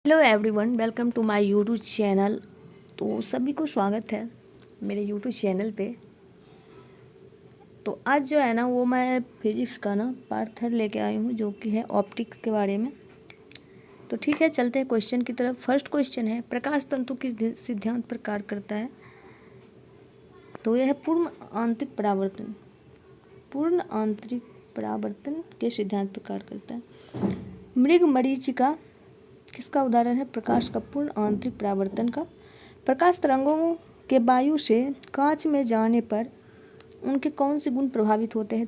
Hello everyone, welcome to my YouTube channel. तो सभी को स्वागत है मेरे यूट्यूब चैनल पे। तो आज जो है ना वो मैं फिजिक्स का पार्ट 3 लेके आई हूँ, जो कि है ऑप्टिक्स के बारे में। तो ठीक है, चलते हैं क्वेश्चन की तरफ। फर्स्ट क्वेश्चन है, प्रकाश तंतु किस सिद्धांत पर कार्य करता है? तो यह है पूर्ण आंतरिक परावर्तन। पूर्ण आंतरिक परावर्तन के सिद्धांत पर कार्य करता है। मृग मरीचिका किसका उदाहरण है? प्रकाश का पूर्ण आंतरिक परावर्तन का। प्रकाश तरंगों के वायु से कांच में जाने पर उनके कौन से गुण प्रभावित होते हैं?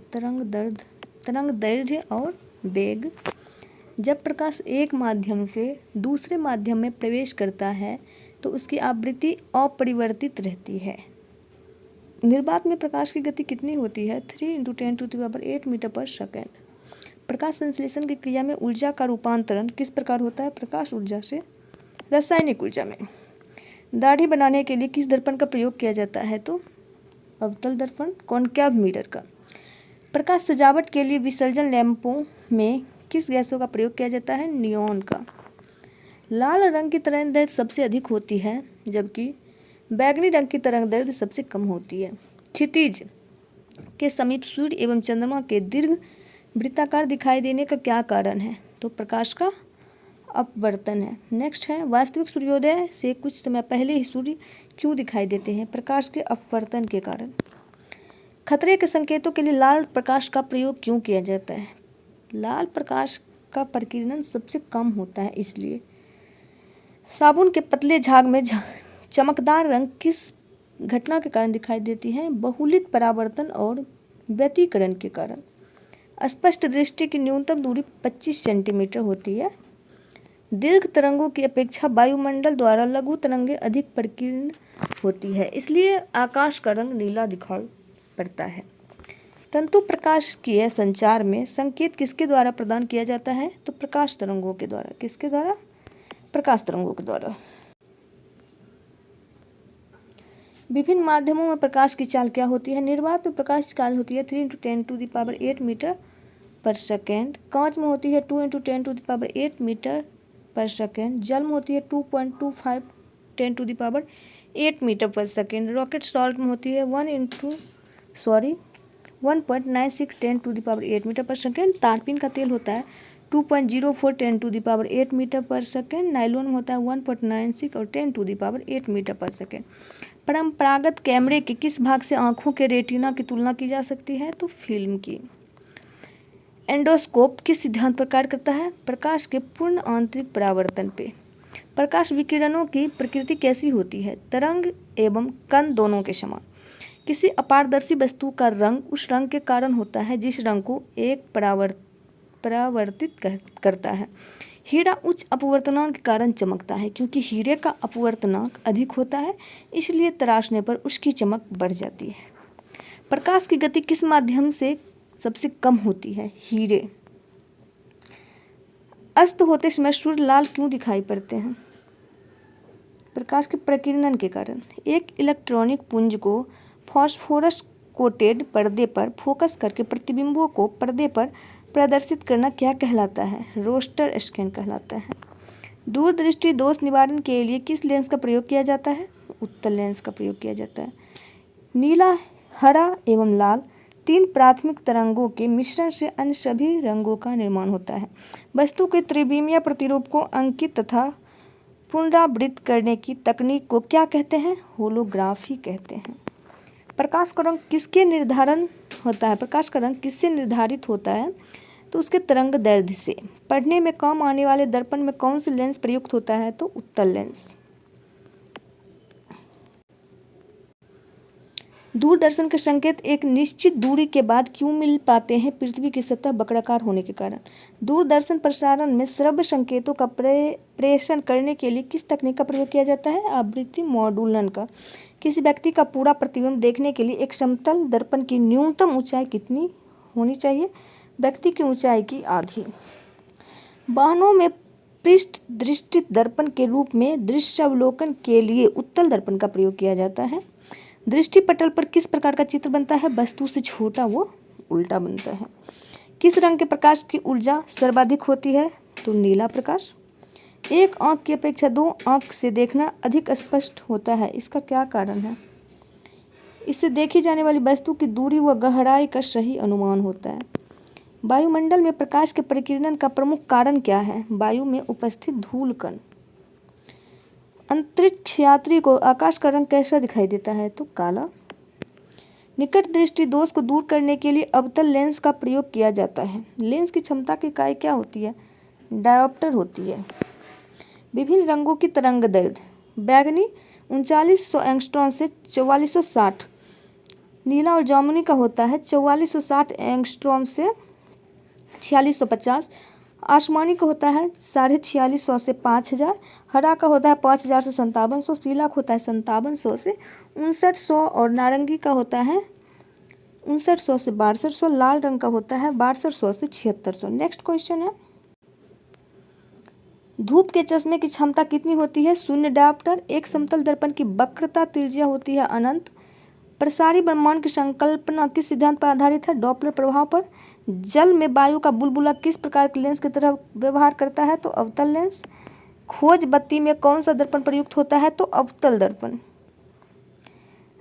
तरंग दैर्घ्य और वेग। जब प्रकाश एक माध्यम से दूसरे माध्यम में प्रवेश करता है तो उसकी आवृत्ति अपरिवर्तित रहती है। निर्वात में प्रकाश की गति कितनी होती है? 3 × 10⁸ मीटर पर सेकेंड। प्रकाश संश्लेषण की क्रिया में ऊर्जा का रूपांतरण किस प्रकार होता है? प्रकाश ऊर्जा से रासायनिक ऊर्जा में। दाढ़ी बनाने के लिए किस दर्पण का प्रयोग किया जाता है? तो अवतल दर्पण, कॉनकेव मिरर का। प्रकाश सजावट के लिए विसर्जन लैंपों में किस गैसों का प्रयोग किया जाता है? नियॉन का। लाल रंग की तरंग दैर्घ्य सबसे अधिक होती है, जबकि बैगनी रंग की तरंग दैर्घ्य सबसे कम होती है। क्षितिज के समीप सूर्य एवं चंद्रमा के दीर्घ वृत्ताकार दिखाई देने का क्या कारण है? तो प्रकाश का अपवर्तन है। नेक्स्ट है, वास्तविक सूर्योदय से कुछ समय पहले ही सूर्य क्यों दिखाई देते हैं? प्रकाश के अपवर्तन के कारण। खतरे के संकेतों के लिए लाल प्रकाश का प्रयोग क्यों किया जाता है? लाल प्रकाश का प्रकीर्णन सबसे कम होता है, इसलिए। साबुन के पतले झाग में चमकदार रंग किस घटना के कारण दिखाई देती है? बहुलित परावर्तन और व्यतिकरण के कारण। स्पष्ट दृष्टि की न्यूनतम दूरी 25 सेंटीमीटर होती है। दीर्घ तरंगों की अपेक्षा वायुमंडल द्वारा लघु तरंगें अधिक प्रकीर्ण होती है, इसलिए आकाश का रंग नीला दिखाई पड़ता है। तंतु प्रकाशिकीय संचार में संकेत किसके द्वारा प्रदान किया जाता है? तो प्रकाश तरंगों के द्वारा। किसके द्वारा? प्रकाश तरंगों के द्वारा। विभिन्न माध्यमों में प्रकाश की चाल क्या होती है? निर्वात में प्रकाश की चाल होती है 3 × 10⁸ मीटर पर सेकेंड। कांच में होती है 2 × 10⁸ मीटर पर सेकेंड। जल में होती है 2.25 10⁸ मीटर पर सेकेंड। रॉकेट सॉल्ट में होती है 1.96 10⁸ मीटर पर सेकेंड। तारपीन का तेल होता है 2.04 10⁸ मीटर पर सेकेंड। नाइलॉन में होता है 1.96 और 10⁸ मीटर पर सेकेंड। परंपरागत कैमरे के किस भाग से आंखों के रेटिना की तुलना की जा सकती है? तो फिल्म की। एंडोस्कोप किस सिद्धांत पर कार्य करता है? प्रकाश के पूर्ण आंतरिक परावर्तन पे। प्रकाश विकिरणों की प्रकृति कैसी होती है? तरंग एवं कण दोनों के समान। किसी अपारदर्शी वस्तु का रंग उस रंग के कारण होता है जिस रंग को एक परावर्तित करता है। हीरा उच्च अपवर्तनांक के कारण चमकता है, क्योंकि हीरे का अपवर्तनांक अधिक होता है, इसलिए तराशने पर उसकी चमक बढ़ जाती है। प्रकाश की गति किस माध्यम से सबसे कम होती है? हीरे। अस्त होते समय सूर्य लाल क्यों दिखाई पड़ते हैं? प्रकाश के प्रकीर्णन के कारण। एक इलेक्ट्रॉनिक पुंज को फास्फोरस कोटेड पर्दे पर फोकस करके प्रतिबिंबों को पर्दे पर प्रदर्शित करना क्या कहलाता है? रोस्टर स्कैन कहलाता है। दूरदृष्टि दोष निवारण के लिए किस लेंस का प्रयोग किया जाता है? उत्तल लेंस का प्रयोग किया जाता है। नीला, हरा एवं लाल 3 प्राथमिक तरंगों के मिश्रण से अन्य सभी रंगों का निर्माण होता है। वस्तु के त्रिविमीय प्रतिरूप को अंकित तथा पुनरावृत्त करने की तकनीक को क्या कहते हैं? होलोग्राफी कहते हैं। प्रकाश का रंग किसके निर्धारण होता है? प्रकाश का रंग किससे निर्धारित होता है? तो उसके तरंग दैर्घ्य से। पढ़ने में काम आने वाले दर्पण में कौन सी लेंस प्रयुक्त होता है? तो उत्तल लेंस। दूरदर्शन के संकेत एक निश्चित दूरी के बाद क्यों मिल पाते हैं? पृथ्वी की सतह वक्राकार होने के कारण। दूरदर्शन प्रसारण में श्रव्य संकेतों का प्रेषण करने के लिए किस तकनीक का प्रयोग किया जाता है? आवृत्ति मॉड्यूलन का। किसी व्यक्ति का पूरा प्रतिबिंब देखने के लिए एक समतल दर्पण की न्यूनतम ऊंचाई कितनी होनी चाहिए? व्यक्ति की ऊंचाई की आधी। वाहनों में पृष्ठ दृष्टि दर्पण के रूप में दृश्यावलोकन के लिए उत्तल दर्पण का प्रयोग किया जाता है। दृष्टि पटल पर किस प्रकार का चित्र बनता है? वस्तु से छोटा वो उल्टा बनता है। किस रंग के प्रकाश की ऊर्जा सर्वाधिक होती है? तो नीला प्रकाश। एक आंख की अपेक्षा दो आंख से देखना अधिक स्पष्ट होता है, इसका क्या कारण है? इससे देखी जाने वाली वस्तु की दूरी व गहराई का सही अनुमान होता है। वायुमंडल में प्रकाश के परिकिरण का प्रमुख कारण क्या है? वायु में उपस्थित धूल कण। अंतरिक्ष यात्री को आकाश का रंग कैसा दिखाई देता है? तो काला। निकट दृष्टि दोष को दूर करने के लिए अवतल लेंस का प्रयोग किया जाता है। लेंस की क्षमता की इकाई क्या होती है? डायोप्टर होती है। विभिन्न रंगों की तरंग दैर्ध्य। बैगनी 3900 एंगस्ट्रॉम से 4460, नीला और जामुनी का होता है 4460 एंगस्ट्रॉम से 4650, आसमानी का होता है 4650 से 5000, हरा का होता है 5000 से 5700, पीला का होता है 5700 से 5900 और नारंगी का होता है 5900 से 6200, लाल रंग का होता है 6200 से 7600। नेक्स्ट क्वेश्चन है, धूप के चश्मे की क्षमता कितनी होती है? शून्य डायोप्टर। एक समतल दर्पण की वक्रता त्रिज्या होती है अनंत। प्रसारी ब्रह्मांड की संकल्पना किस सिद्धांत पर आधारित है? डॉपलर प्रभाव पर। जल में वायु का बुलबुला किस प्रकार के लेंस की तरह व्यवहार करता है? तो अवतल लेंस। खोज बत्ती में कौन सा दर्पण प्रयुक्त होता है? तो अवतल दर्पण।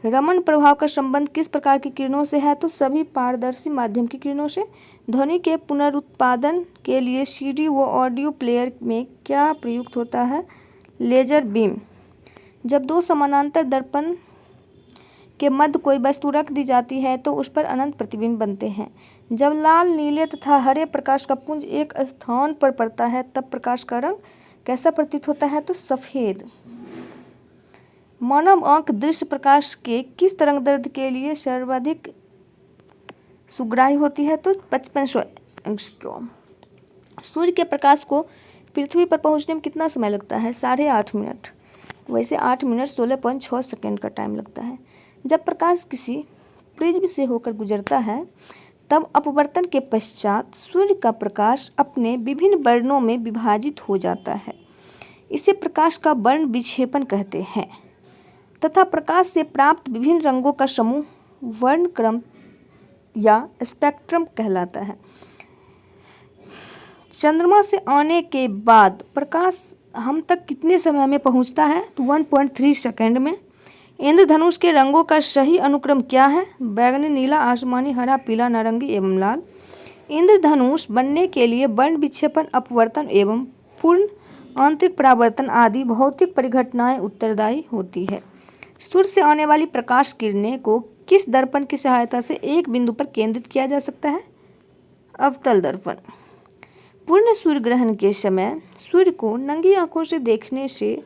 रमन प्रभाव का संबंध किस प्रकार की किरणों से है? तो सभी पारदर्शी माध्यम की किरणों से। ध्वनि के पुनरुत्पादन के लिए सीडी व ऑडियो प्लेयर में क्या प्रयुक्त होता है? Laser beam. जब दो समानांतर दर्पण के मध्य कोई वस्तु रख दी जाती है तो उस पर अनंत प्रतिबिंब बनते हैं। जब लाल, नीले तथा हरे प्रकाश का पुंज एक स्थान पर पड़ता है तब प्रकाश का रंग कैसा प्रतीत होता है? तो सफेद। मानव आंख दृश्य प्रकाश के किस तरंगदैर्ध्य के लिए सर्वाधिक सुग्राही होती है? तो 5500 एंगस्ट्रॉम। सूर्य के प्रकाश को पृथ्वी पर पहुंचने में कितना समय लगता है? 8.5 मिनट। वैसे 8 मिनट 16.6 सेकेंड का टाइम लगता है। जब प्रकाश किसी प्रिज्म से होकर गुजरता है तब अपवर्तन के पश्चात सूर्य का प्रकाश अपने विभिन्न वर्णों में विभाजित हो जाता है। इसे प्रकाश का वर्ण विक्षेपण कहते हैं तथा प्रकाश से प्राप्त विभिन्न रंगों का समूह वर्णक्रम या स्पेक्ट्रम कहलाता है। चंद्रमा से आने के बाद प्रकाश हम तक कितने समय में पहुंचता है? तो 1.3 सेकेंड में। इंद्रधनुष के रंगों का सही अनुक्रम क्या है? बैगनी, नीला, आसमानी, हरा, पीला, नारंगी एवं लाल। इंद्रधनुष बनने के लिए वर्ण विक्षेपण, अपवर्तन एवं पूर्ण आंतरिक परावर्तन आदि भौतिक परिघटनाएं उत्तरदायी होती है। सूर्य से आने वाली प्रकाश किरणें को किस दर्पण की सहायता से एक बिंदु पर केंद्रित किया जा सकता है? अवतल दर्पण। पूर्ण सूर्य ग्रहण के समय सूर्य को नंगी आंखों से देखने से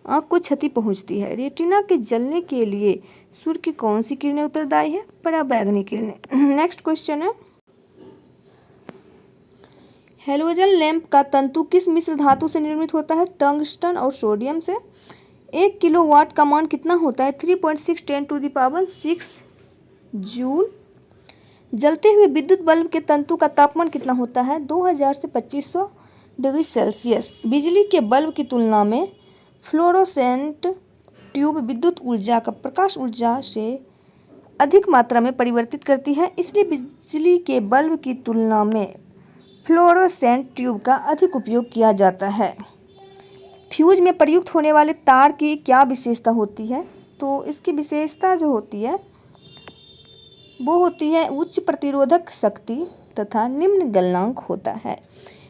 आंख को क्षति पहुंचती है। रेटिना के जलने के लिए सूर्य की कौन सी किरणें उत्तरदायी है? पराबैंगनी किरणें। नेक्स्ट क्वेश्चन है, हेलोजन लैंप का तंतु किस मिश्र धातु से निर्मित होता है? टंगस्टन और सोडियम से। 1 किलोवाट का मान कितना होता है? 3.6 10⁶ जूल। जलते हुए विद्युत बल्ब के तंतु का तापमान कितना होता है? 2000 से 2500 डिग्री सेल्सियस। बिजली के बल्ब की तुलना में फ्लोरोसेंट ट्यूब विद्युत ऊर्जा का प्रकाश ऊर्जा से अधिक मात्रा में परिवर्तित करती है, इसलिए बिजली के बल्ब की तुलना में फ्लोरोसेंट ट्यूब का अधिक उपयोग किया जाता है। फ्यूज में प्रयुक्त होने वाले तार की क्या विशेषता होती है? तो इसकी विशेषता जो होती है वो होती है उच्च प्रतिरोधक शक्ति तथा निम्न गलनांक होता है।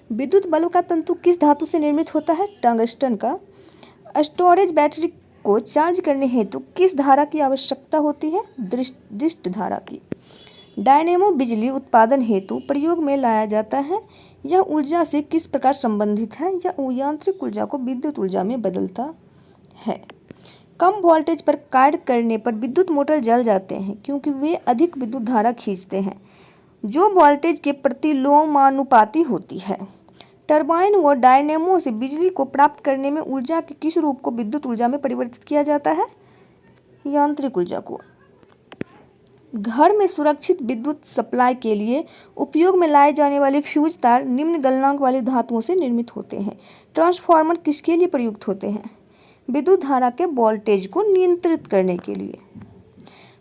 विद्युत बल्ब का तंतु किस धातु से निर्मित होता है? टंगस्टन का। स्टोरेज बैटरी को चार्ज करने हेतु किस धारा की आवश्यकता होती है? दृष्ट धारा की। डायनेमो बिजली उत्पादन हेतु प्रयोग में लाया जाता है। यह ऊर्जा से किस प्रकार संबंधित है? यह यांत्रिक ऊर्जा को विद्युत ऊर्जा में बदलता है। कम वोल्टेज पर कार्य करने पर विद्युत मोटर जल जाते हैं क्योंकि वे अधिक विद्युत धारा खींचते हैं जो वोल्टेज के प्रतिलोमानुपाती होती है। टरबाइन व डायनेमो से बिजली को प्राप्त करने में ऊर्जा के किस रूप को विद्युत ऊर्जा में परिवर्तित किया जाता है? यांत्रिक ऊर्जा को। घर में सुरक्षित विद्युत सप्लाई के लिए उपयोग में लाए जाने वाले फ्यूज तार निम्न गलनांक वाली धातुओं से निर्मित होते हैं। ट्रांसफार्मर किसके लिए प्रयुक्त होते हैं? विद्युत धारा के वोल्टेज को नियंत्रित करने के लिए।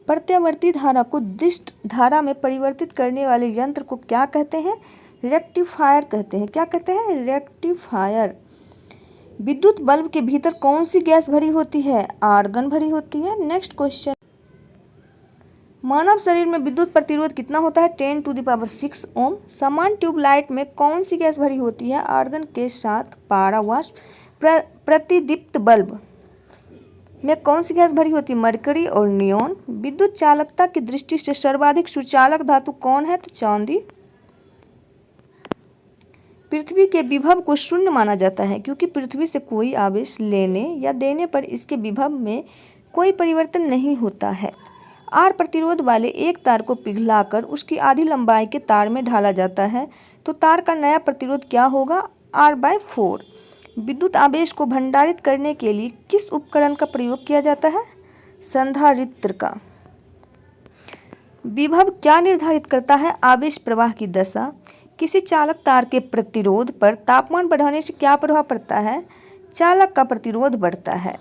प्रत्यावर्ती धारा को दिष्ट धारा में परिवर्तित करने वाले यंत्र को क्या कहते हैं? रेक्टिफायर कहते हैं। क्या कहते हैं? रेक्टिफायर। विद्युत बल्ब के भीतर कौन सी गैस भरी होती है? आर्गन भरी होती है। नेक्स्ट क्वेश्चन, मानव शरीर में विद्युत प्रतिरोध कितना होता है? 10⁶ ओम। समान ट्यूबलाइट में कौन सी गैस भरी होती है? आर्गन के साथ पारावाष्प। प्रतिदीप्त बल्ब में कौन सी गैस भरी होती है? मरकरी और नियोन। विद्युत चालकता की दृष्टि से सर्वाधिक सुचालक धातु कौन है? तो चांदी। पृथ्वी के विभव को शून्य माना जाता है क्योंकि पृथ्वी से कोई आवेश लेने या देने पर इसके विभव में कोई परिवर्तन नहीं होता है। आर प्रतिरोध वाले एक तार को पिघलाकर उसकी आधी लंबाई के तार में ढाला जाता है तो तार का नया प्रतिरोध क्या होगा? R/4। विद्युत आवेश को भंडारित करने के लिए किस उपकरण का प्रयोग किया जाता है? संधारित्र का। विभव क्या निर्धारित करता है? आवेश प्रवाह की दशा। किसी चालक तार के प्रतिरोध पर तापमान बढ़ाने से क्या प्रभाव पड़ता है? चालक का प्रतिरोध बढ़ता है।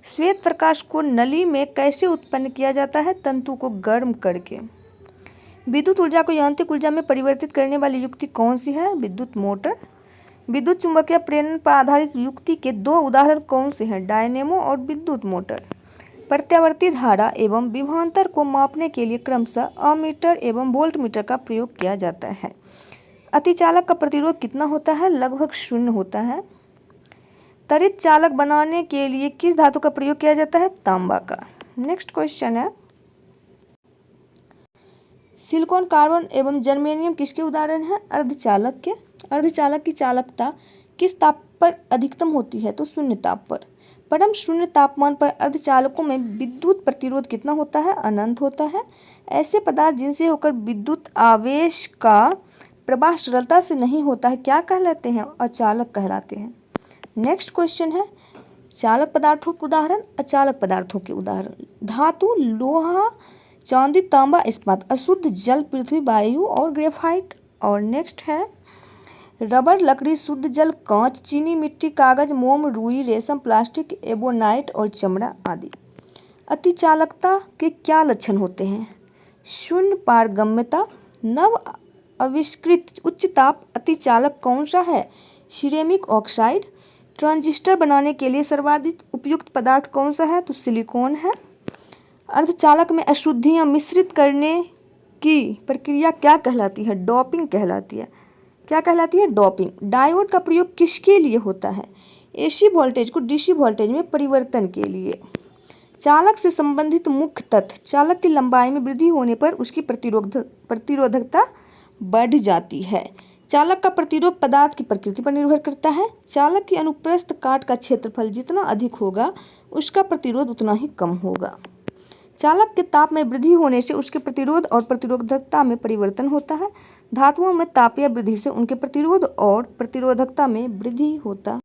श्वेत प्रकाश को नली में कैसे उत्पन्न किया जाता है? तंतु को गर्म करके। विद्युत ऊर्जा को यांत्रिक ऊर्जा में परिवर्तित करने वाली युक्ति कौन सी है? विद्युत मोटर। विद्युत चुंबकीय प्रेरण पर आधारित युक्ति के दो उदाहरण कौन से हैं? डायनेमो और विद्युत मोटर। प्रत्यावर्ती धारा एवं विभवांतर को मापने के लिए क्रमशः अमीटर एवं वोल्टमीटर का प्रयोग किया जाता है। अतिचालक का प्रतिरोध कितना होता है? लगभग 0 होता है। त्वरित चालक बनाने के लिए किस धातु का प्रयोग किया जाता है? तांबा का। नेक्स्ट क्वेश्चन है, सिलिकॉन, कार्बन एवं जर्मेनियम किसके उदाहरण हैं? अर्धचालक के। अर्धचालक की चालकता किस ताप पर अधिकतम होती है? तो 0 ताप पर। परम 0 तापमान पर अर्धचालकों में विद्युत प्रतिरोध कितना होता है? अनंत होता है। ऐसे पदार्थ जिनसे होकर विद्युत आवेश का प्रवाह सरलता से नहीं होता है क्या कहलाते हैं? अचालक कहलाते हैं। नेक्स्ट क्वेश्चन है, चालक पदार्थों के उदाहरण, अचालक पदार्थों के उदाहरण। धातु, लोहा, चांदी, तांबा, इस्पात। अशुद्ध जल, पृथ्वी, वायु और ग्रेफाइट। और नेक्स्ट है, रबर, लकड़ी, शुद्ध जल, कांच, चीनी, मिट्टी, कागज, मोम, रुई, रेशम, प्लास्टिक, एबोनाइट और चमड़ा आदि। अतिचालकता के क्या लक्षण होते हैं? शून्य पारगम्यता। नव आविष्कृत उच्च ताप अतिचालक कौन सा है? Ceramic oxide. ट्रांजिस्टर बनाने के लिए सर्वाधिक उपयुक्त पदार्थ कौन सा है? तो सिलिकॉन है। अर्धचालक में अशुद्धियां मिश्रित करने की प्रक्रिया क्या कहलाती है? डोपिंग कहलाती है। क्या कहलाती है? डोपिंग। डायोड का प्रयोग किसके लिए होता है? एसी वोल्टेज को डीसी वोल्टेज में परिवर्तन के लिए। चालक से संबंधित मुख्य तथ्य, चालक की लंबाई में वृद्धि होने पर उसकी प्रतिरोधकता बढ़ जाती है। चालक का प्रतिरोध पदार्थ की प्रकृति पर निर्भर करता है। चालक की अनुप्रस्थ काट का क्षेत्रफल जितना अधिक होगा उसका प्रतिरोध उतना ही कम होगा। चालक के ताप में वृद्धि होने से उसके प्रतिरोध और प्रतिरोधकता में परिवर्तन होता है। धातुओं में तापीय वृद्धि से उनके प्रतिरोध और प्रतिरोधकता में वृद्धि होता।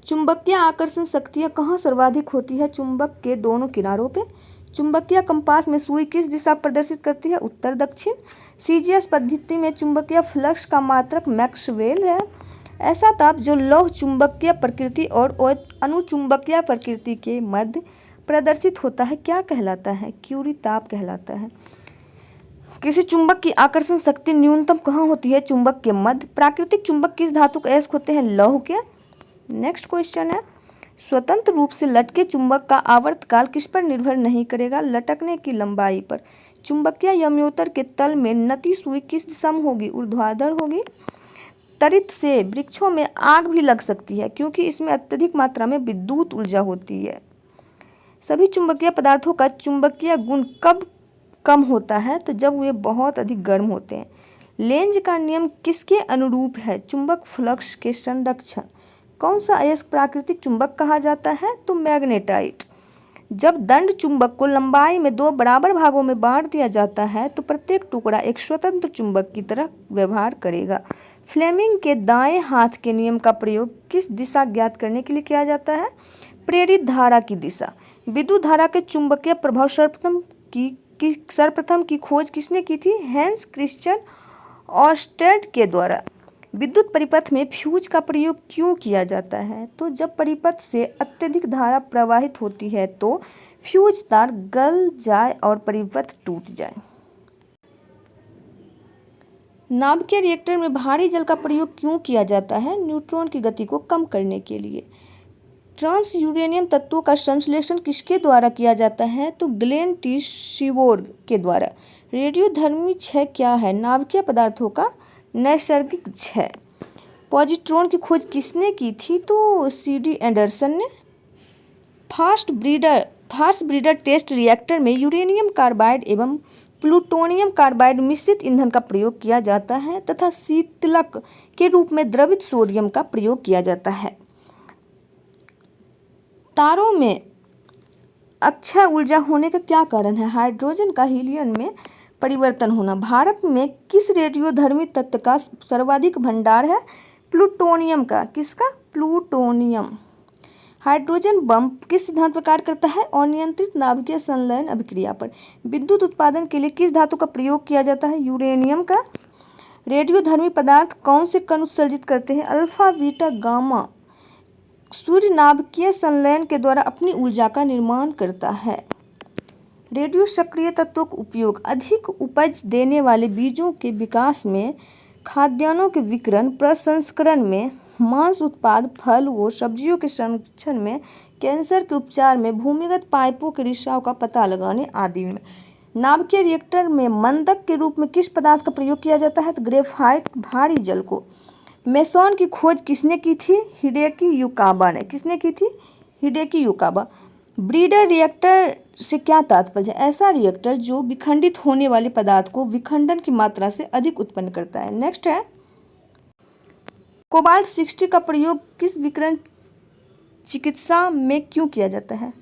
चुंबकीय आकर्षण शक्तियाँ कहाँ सर्वाधिक होती है? चुंबक के दोनों किनारों पे। चुंबकीय कंपास में सुई किस दिशा प्रदर्शित करती है? उत्तर दक्षिण। सीजीएस पद्धति में चुंबकीय फ्लक्स का मात्रक मैक्सवेल है। ऐसा ताप जो लौह चुंबकीय प्रकृति और अनुचुंबकीय प्रकृति के मध्य प्रदर्शित होता है क्या कहलाता है? क्यूरी ताप कहलाता है। किसी चुंबक की आकर्षण शक्ति न्यूनतम कहाँ होती है? चुंबक के मध्य। प्राकृतिक चुंबक किस धातु के अयस्क होते हैं? लौह के। नेक्स्ट क्वेश्चन है, स्वतंत्र रूप से लटके चुंबक का आवर्तकाल किस पर निर्भर नहीं करेगा? लटकने की लंबाई पर। चुंबकीय यम्योत्तर के तल में नती सुई किस दिशा में होगी? ऊर्ध्वाधर होगी। त्वरित से वृक्षों में आग भी लग सकती है क्योंकि इसमें अत्यधिक मात्रा में विद्युत ऊर्जा होती है। सभी चुंबकीय पदार्थों का चुंबकीय गुण कब कम होता है? तो जब वे बहुत अधिक गर्म होते हैं। लेंज का नियम किसके अनुरूप है? चुंबक फ्लक्स के संरक्षण। कौन सा अयस्क प्राकृतिक चुंबक कहा जाता है? तो मैग्नेटाइट। जब दंड चुंबक को लंबाई में 2 बराबर भागों में बांट दिया जाता है तो प्रत्येक टुकड़ा एक स्वतंत्र चुंबक की तरह व्यवहार करेगा। फ्लेमिंग के दाएं हाथ के नियम का प्रयोग किस दिशा ज्ञात करने के लिए किया जाता है? प्रेरित धारा की दिशा। विद्युत धारा के चुंबकीय प्रभाव सर्वप्रथम की खोज किसने की थी? हैंस क्रिश्चियन ऑर्स्टेड के द्वारा। विद्युत परिपथ में फ्यूज का प्रयोग क्यों किया जाता है? तो जब परिपथ से अत्यधिक धारा प्रवाहित होती है तो फ्यूज तार गल जाए और परिपथ टूट जाए। नाभिकीय रिएक्टर में भारी जल का प्रयोग क्यों किया जाता है? न्यूट्रॉन की गति को कम करने के लिए। ट्रांस यूरेनियम तत्वों का संश्लेषण किसके द्वारा किया जाता है? तो ग्लेन टी सीबोर्ग के द्वारा। रेडियोधर्मी क्षय क्या है? नाभिकीय पदार्थों का नैसर्गिक क्षय। पॉजिट्रॉन की खोज किसने की थी? तो CD एंडरसन ने। फास्ट ब्रीडर टेस्ट रिएक्टर में यूरेनियम कार्बाइड एवं प्लूटोनियम कार्बाइड मिश्रित ईंधन का प्रयोग किया जाता है तथा शीतलक के रूप में द्रवित सोडियम का प्रयोग किया जाता है। तारों में अक्षय ऊर्जा होने का क्या कारण है? हाइड्रोजन का हीलियम में परिवर्तन होना। भारत में किस रेडियोधर्मी तत्व का सर्वाधिक भंडार है? प्लूटोनियम का। किसका? प्लूटोनियम। हाइड्रोजन बम किस सिद्धांत पर कार्य करता है? अनियंत्रित नाभिकीय संलयन अभिक्रिया पर। विद्युत उत्पादन के लिए किस धातु का प्रयोग किया जाता है? यूरेनियम का। रेडियोधर्मी पदार्थ कौन से कण उत्सर्जित करते हैं? Alpha, beta, gamma. सूर्य नाभिकीय संलयन के द्वारा अपनी ऊर्जा का निर्माण करता है। रेडियो सक्रिय तत्वों का उपयोग अधिक उपज देने वाले बीजों के विकास में, खाद्यान्नों के विकिरण प्रसंस्करण में, मांस उत्पाद, फल व सब्जियों के संरक्षण में, कैंसर के उपचार में, भूमिगत पाइपों के रिसाव का पता लगाने आदि में। नाभिकीय रिएक्टर में मंदक के रूप में किस पदार्थ का प्रयोग किया जाता है? तो ग्रेफाइट। भारी जल को। मेसॉन की खोज किसने की थी? हिडेकी युकाबा ने। किसने की थी? हिडेकी युकाबा। ब्रीडर रिएक्टर से क्या तात्पर्य है? ऐसा रिएक्टर जो विखंडित होने वाले पदार्थ को विखंडन की मात्रा से अधिक उत्पन्न करता है। नेक्स्ट है, कोबाल्ट 60 का प्रयोग किस विकिरण चिकित्सा में क्यों किया जाता है?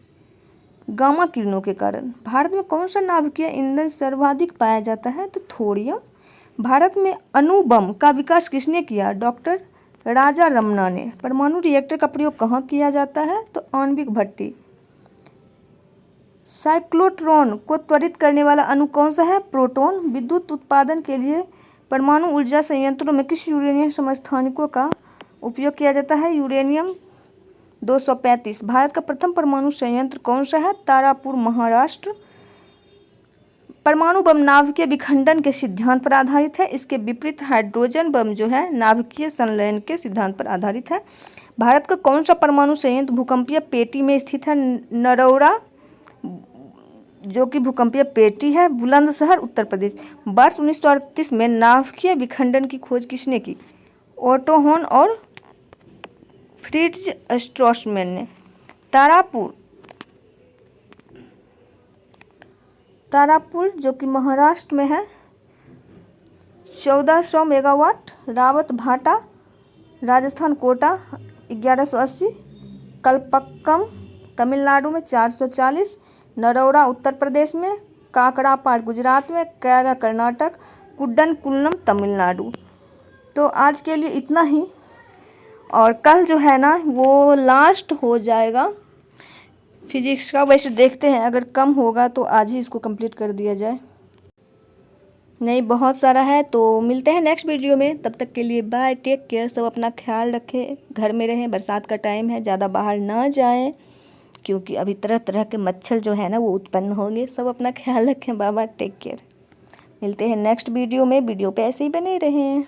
गामा किरणों के कारण। भारत में कौन सा नाभिकीय ईंधन सर्वाधिक पाया जाता है? तो थोरियम। भारत में अणु बम का विकास किसने किया? डॉक्टर राजा रमन्ना ने। परमाणु रिएक्टर का प्रयोग कहाँ किया जाता है? तो आणविक भट्टी। साइक्लोट्रॉन को त्वरित करने वाला अणु कौन सा है? प्रोटॉन। विद्युत उत्पादन के लिए परमाणु ऊर्जा संयंत्रों में किस यूरेनियम समस्थानिकों का उपयोग किया जाता है? यूरेनियम 235। भारत का प्रथम परमाणु संयंत्र कौन सा है? तारापुर, महाराष्ट्र। परमाणु बम नाभिकीय विखंडन के सिद्धांत पर आधारित है। इसके विपरीत हाइड्रोजन बम जो है नाभिकीय संलयन के सिद्धांत पर आधारित है। भारत का कौन सा परमाणु संयंत्र भूकंपीय पेटी में स्थित है? नरौरा, जो कि भूकंपीय पेटी है, बुलंदशहर, उत्तर प्रदेश। वर्ष 1938 में नाभिकीय विखंडन की खोज किसने की? ओटो हॉर्न और फ्रिट्ज स्ट्रॉसमैन ने। तारापुर जो कि महाराष्ट्र में है, 1400 मेगावाट। रावत भाटा, राजस्थान, कोटा 1180। कलपक्कम तमिलनाडु में 440। नरौरा उत्तर प्रदेश में, काकड़ापाड़ गुजरात में, कैगा कर्नाटक, कुड्डनकुलम तमिलनाडु। तो आज के लिए इतना ही, और कल जो है ना वो लास्ट हो जाएगा फिजिक्स का। वैसे देखते हैं, अगर कम होगा तो आज ही इसको कंप्लीट कर दिया जाए। नहीं, बहुत सारा है। तो मिलते हैं नेक्स्ट वीडियो में, तब तक के लिए बाय, टेक केयर। सब अपना ख्याल रखें, घर में रहें, बरसात का टाइम है, ज़्यादा बाहर ना जाएं क्योंकि अभी तरह तरह के मच्छर जो है ना वो उत्पन्न होंगे। सब अपना ख्याल रखें। Bye bye, take care. मिलते हैं नेक्स्ट वीडियो में। वीडियो पे ऐसे ही बने रहें।